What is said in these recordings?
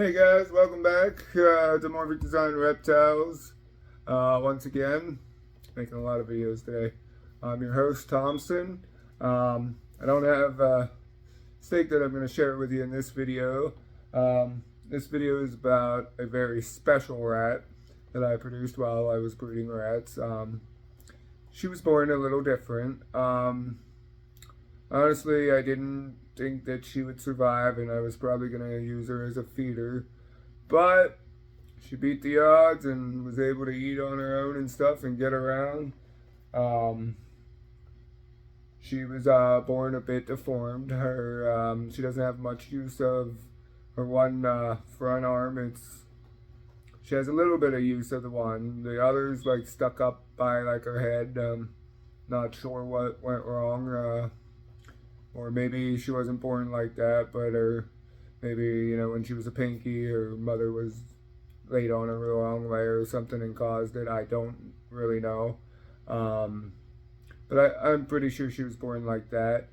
Hey guys, welcome back to Morphic Design Reptiles. Once again, making a lot of videos today. I'm your host, Thompson. I don't have a steak that I'm going to share with you in this video. This video is about a very special rat that I produced while I was breeding rats. She was born a little different. Honestly, I didn't think that she would survive, and I was probably going to use her as a feeder. But she beat the odds and was able to eat on her own and stuff and get around. She was born a bit deformed. She doesn't have much use of her one front arm. She has a little bit of use of the one. The other's like stuck up by like her head. Not sure what went wrong. Or maybe she wasn't born like that, but maybe, when she was a pinky, her mother was laid on her the wrong way or something and caused it. I don't really know. But I'm pretty sure she was born like that.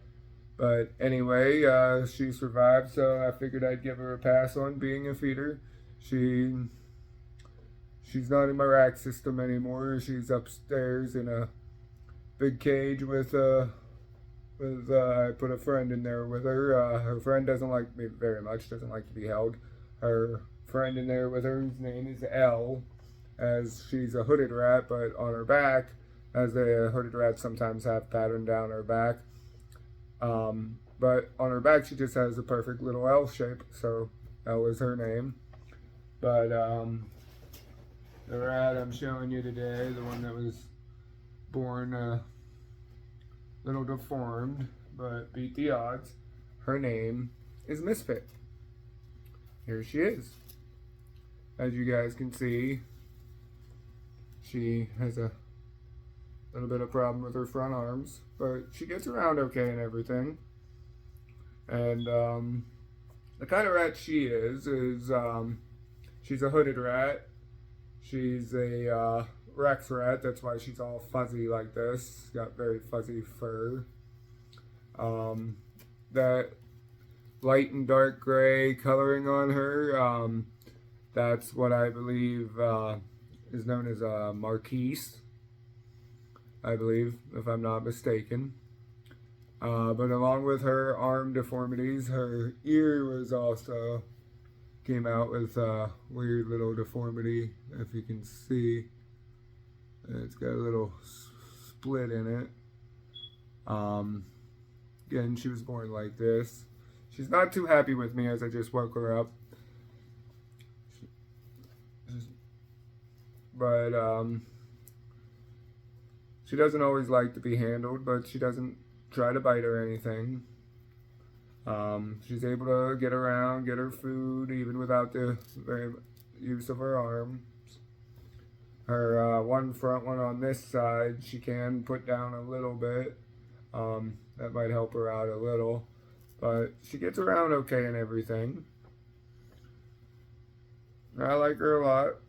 But anyway, she survived, so I figured I'd give her a pass on being a feeder. She's not in my rack system anymore. She's upstairs in a big cage with I put a friend in there with her. Her friend doesn't like me very much, doesn't like to be held. Her friend in there with her, his name is Elle, as she's a hooded rat, but on her back, as the hooded rats sometimes have pattern down her back. But on her back, she just has a perfect little L shape, so Elle is her name. But the rat I'm showing you today, the one that was born little deformed, but beat the odds. Her name is Misfit. Here she is. As you guys can see, she has a little bit of problem with her front arms, but she gets around okay and everything. And the kind of rat she is she's a hooded rat. She's a Rex rat, that's why she's all fuzzy like this. Got very fuzzy fur. That light and dark gray coloring on her, that's what I believe is known as a marquise, I believe, if I'm not mistaken. But along with her arm deformities, her ear was also came out with a weird little deformity, if you can see. It's got a little split in it. Again, she was born like this. She's not too happy with me as I just woke her up. But she doesn't always like to be handled, but she doesn't try to bite or anything. She's able to get around, get her food, even without the use of her arms. Her one front one on this side, she can put down a little bit. That might help her out a little. But she gets around okay and everything. I like her a lot.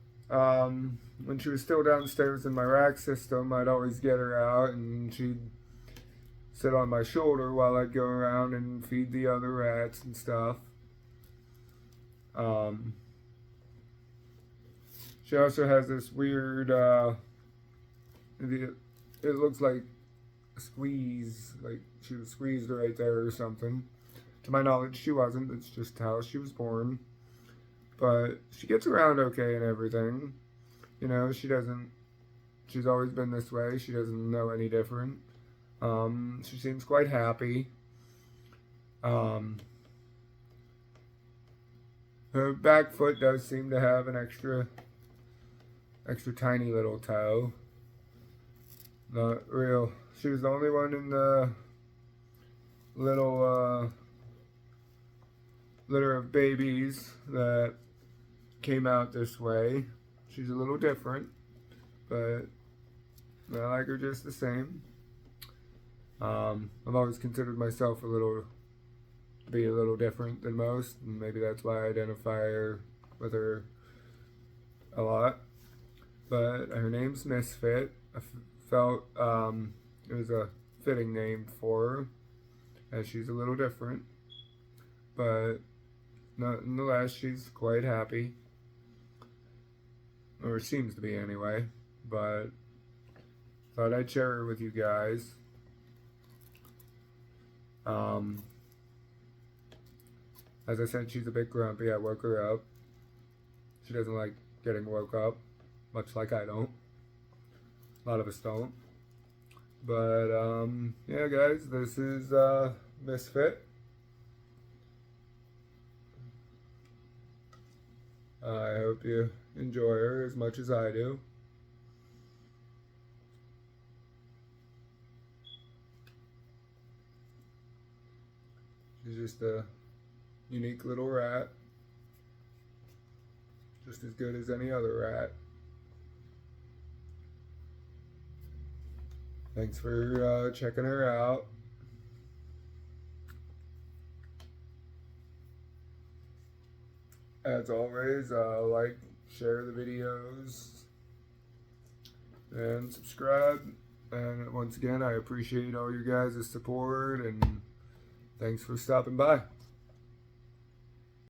When she was still downstairs in my rack system, I'd always get her out and she'd sit on my shoulder while I'd go around and feed the other rats and stuff. She also has this weird, it looks like a squeeze, like she was squeezed right there or something. To my knowledge, she wasn't. It's just how she was born. But she gets around okay and everything. She's always been this way. She doesn't know any different. She seems quite happy. Her back foot does seem to have an extra tiny little toe. Not real. She was the only one in the little litter of babies that came out this way. She's a little different, but I like her just the same. I've always considered myself to be a little different than most, and maybe that's why I identify with her a lot. But her name's Misfit. I felt it was a fitting name for her, as she's a little different. But nonetheless, she's quite happy. Or seems to be anyway. But thought I'd share her with you guys. As I said, she's a bit grumpy. I woke her up. She doesn't like getting woke up, much like I don't. A lot of us don't. But, yeah, guys, this is Misfit. I hope you enjoy her as much as I do. She's just a unique little rat. Just as good as any other rat. Thanks for checking her out. As always, like, share the videos, and subscribe. And once again, I appreciate all your guys' support, and thanks for stopping by.